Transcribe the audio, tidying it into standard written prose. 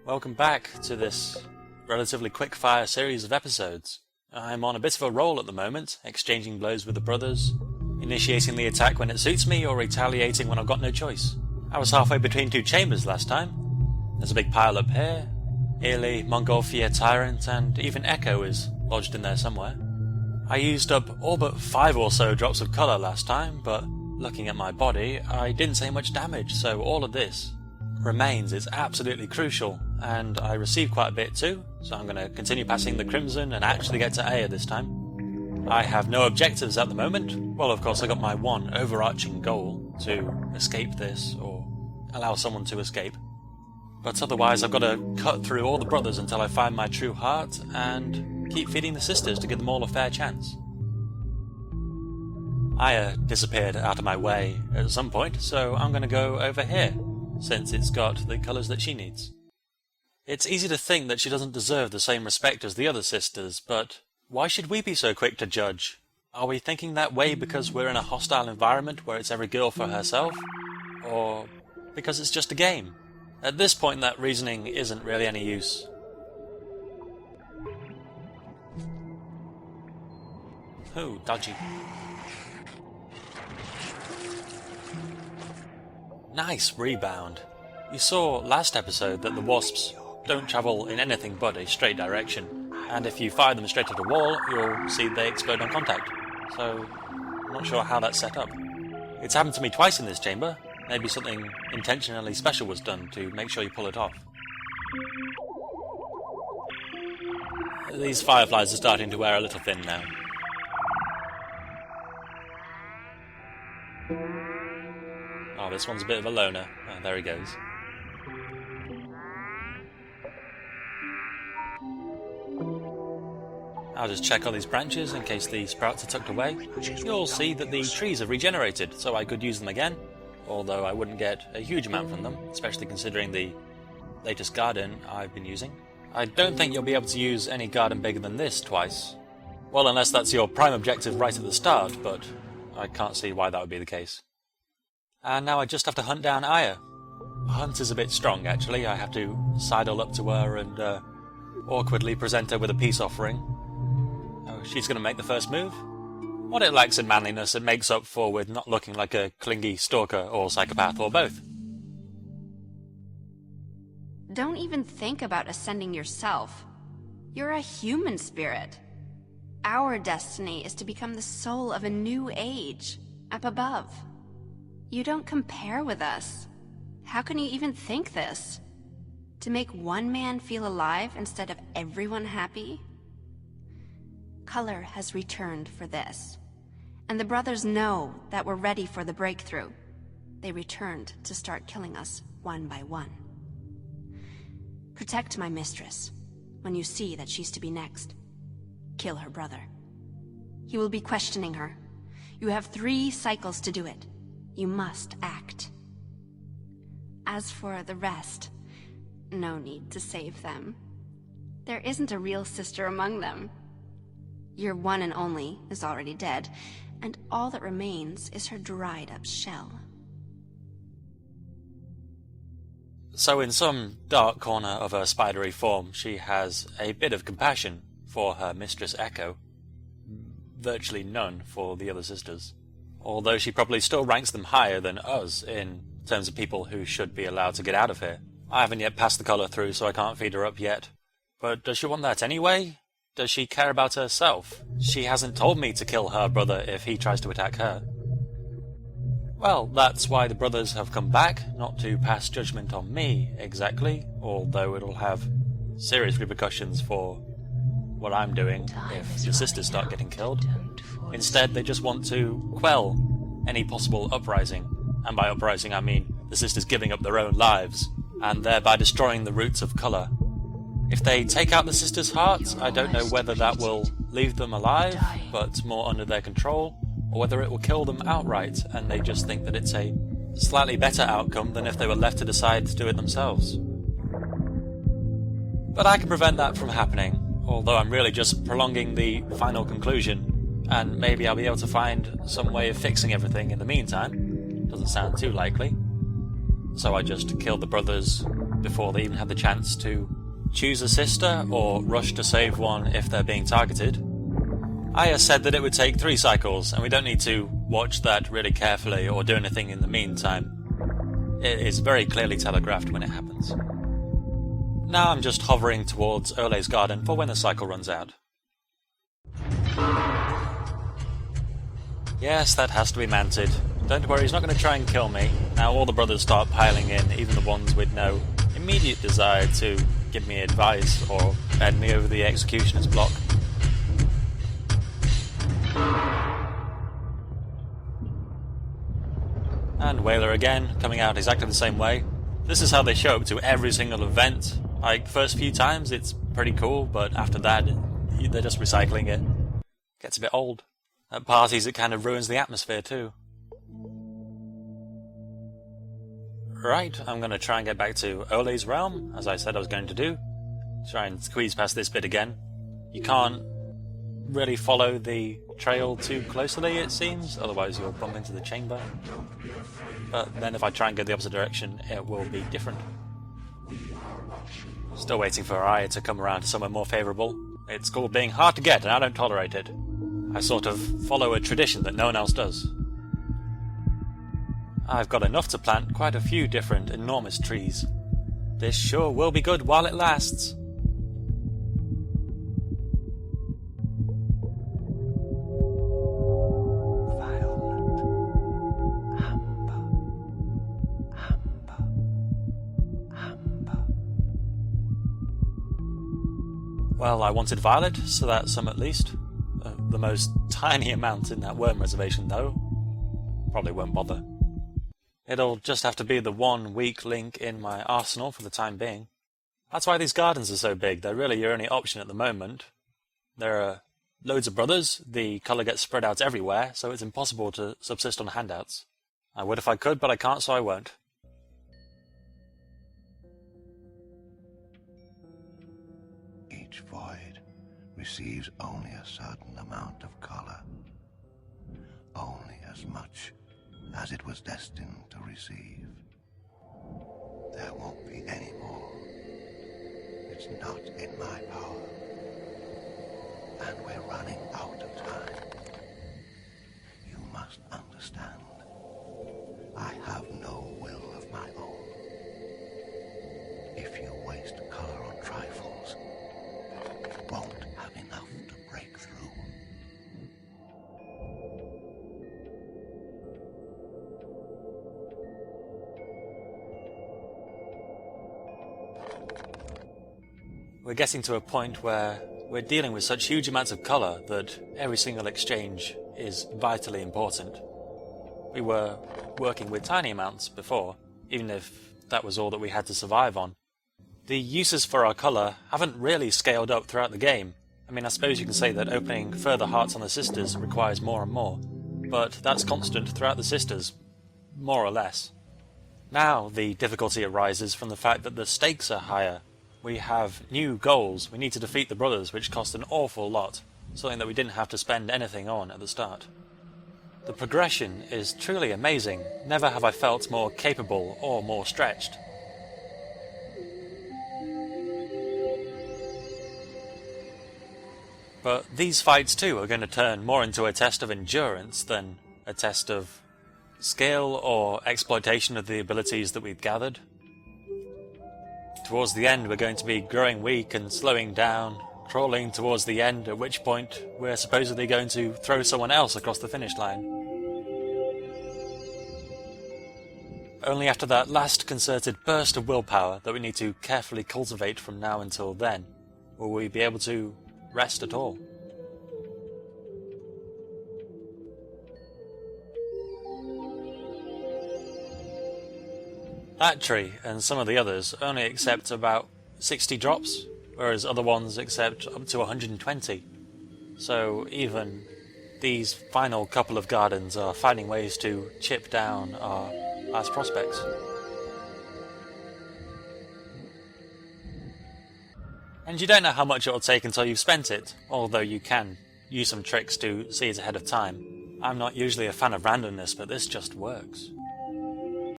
Welcome back to this relatively quick-fire series of episodes. I'm on a bit of a roll at the moment, exchanging blows with the brothers, initiating the attack when it suits me, or retaliating when I've got no choice. I was halfway between two chambers last time. There's a big pile up here. Ely, Mongolfier Tyrant, and even Echo is lodged in there somewhere. I used up all but 5 or so drops of colour last time, but looking at my body, I didn't take much damage, so all of this remains is absolutely crucial, and I received quite a bit too, so I'm going to continue passing the Crimson and actually get to Aya this time. I have no objectives at the moment. Well, of course I got my one overarching goal, to escape this, or allow someone to escape. But otherwise I've got to cut through all the brothers until I find my true heart, and keep feeding the sisters to give them all a fair chance. Aya disappeared out of my way at some point, so I'm going to go over here, since it's got the colours that she needs. It's easy to think that she doesn't deserve the same respect as the other sisters, but why should we be so quick to judge? Are we thinking that way because we're in a hostile environment where it's every girl for herself? Or because it's just a game? At this point that reasoning isn't really any use. Ooh, dodgy. Nice rebound. You saw last episode that the wasps don't travel in anything but a straight direction, and if you fire them straight at a wall, you'll see they explode on contact. So, I'm not sure how that's set up. It's happened to me twice in this chamber. Maybe something intentionally special was done to make sure you pull it off. These fireflies are starting to wear a little thin now. Oh, this one's a bit of a loner. Oh, there he goes. I'll just check all these branches in case the sprouts are tucked away. You'll see that the trees have regenerated, so I could use them again, although I wouldn't get a huge amount from them, especially considering the latest garden I've been using. I don't think you'll be able to use any garden bigger than this twice. Well, unless that's your prime objective right at the start, but I can't see why that would be the case. And now I just have to hunt down Aya. Hunt is a bit strong, actually. I have to sidle up to her and awkwardly present her with a peace offering. Oh, she's going to make the first move? What it lacks in manliness, it makes up for with not looking like a clingy stalker or psychopath, or both. Don't even think about ascending yourself. You're a human spirit. Our destiny is to become the soul of a new age, up above. You don't compare with us. How can you even think this? To make one man feel alive instead of everyone happy? Color has returned for this, and the brothers know that we're ready for the breakthrough. They returned to start killing us one by one. Protect my mistress when you see that she's to be next. Kill her brother. He will be questioning her. You have 3 cycles to do it. You must act. As for the rest, no need to save them. There isn't a real sister among them. Your one and only is already dead, and all that remains is her dried-up shell. So in some dark corner of her spidery form, she has a bit of compassion for her mistress Echo. Virtually none for the other sisters. Although she probably still ranks them higher than us in terms of people who should be allowed to get out of here. I haven't yet passed the collar through, so I can't feed her up yet. But does she want that anyway? Does she care about herself? She hasn't told me to kill her brother if he tries to attack her. Well, that's why the brothers have come back, not to pass judgment on me, exactly, although it'll have serious repercussions for what I'm doing if the sisters start getting killed. Instead, they just want to quell any possible uprising, and by uprising I mean the sisters giving up their own lives, and thereby destroying the roots of colour. If they take out the sisters' hearts, I don't know whether that will leave them alive, but more under their control, or whether it will kill them outright, and they just think that it's a slightly better outcome than if they were left to decide to do it themselves. But I can prevent that from happening, although I'm really just prolonging the final conclusion, and maybe I'll be able to find some way of fixing everything in the meantime. Doesn't sound too likely. So I just kill the brothers, before they even have the chance to choose a sister or rush to save one if they're being targeted. Aya said that it would take 3 cycles, and we don't need to watch that really carefully or do anything in the meantime. It is very clearly telegraphed when it happens. Now I'm just hovering towards Ole's garden for when the cycle runs out. Yes, that has to be manted. Don't worry, he's not going to try and kill me. Now all the brothers start piling in, even the ones with no immediate desire to give me advice or bend me over the executioner's block. And Whaler again, coming out exactly the same way. This is how they show up to every single event. Like, first few times it's pretty cool, but after that, they're just recycling it. Gets a bit old. At parties, it kind of ruins the atmosphere too. Right, I'm going to try and get back to Ole's realm, as I said I was going to do. Try and squeeze past this bit again. You can't really follow the trail too closely, it seems, otherwise you'll bump into the chamber. But then if I try and go the opposite direction, it will be different. Still waiting for Aya to come around to somewhere more favourable. It's called being hard to get, and I don't tolerate it. I sort of follow a tradition that no one else does. I've got enough to plant quite a few different enormous trees. This sure will be good while it lasts. Well, I wanted violet, so that's some at least. The most tiny amount in that worm reservation, though. Probably won't bother. It'll just have to be the one weak link in my arsenal for the time being. That's why these gardens are so big. They're really your only option at the moment. There are loads of brothers, the colour gets spread out everywhere, so it's impossible to subsist on handouts. I would if I could, but I can't, so I won't. Each void receives only a certain amount of color. Only as much as it was destined to receive. There won't be any more. It's not in my power. And we're running out of time. You must understand. I have no will of my own. If you waste color on trifles, you won't have enough to break through. We're getting to a point where we're dealing with such huge amounts of colour that every single exchange is vitally important. We were working with tiny amounts before, even if that was all that we had to survive on. The uses for our colour haven't really scaled up throughout the game. I mean, I suppose you can say that opening further hearts on the sisters requires more and more, but that's constant throughout the sisters, more or less. Now the difficulty arises from the fact that the stakes are higher. We have new goals. We need to defeat the brothers, which cost an awful lot, something that we didn't have to spend anything on at the start. The progression is truly amazing. Never have I felt more capable or more stretched. But these fights too are going to turn more into a test of endurance than a test of skill or exploitation of the abilities that we've gathered. Towards the end we're going to be growing weak and slowing down, crawling towards the end, at which point we're supposedly going to throw someone else across the finish line. Only after that last concerted burst of willpower that we need to carefully cultivate from now until then will we be able to rest at all. That tree and some of the others only accept about 60 drops, whereas other ones accept up to 120. So even these final couple of gardens are finding ways to chip down our last prospects. And you don't know how much it'll take until you've spent it, although you can use some tricks to see it ahead of time. I'm not usually a fan of randomness, but this just works.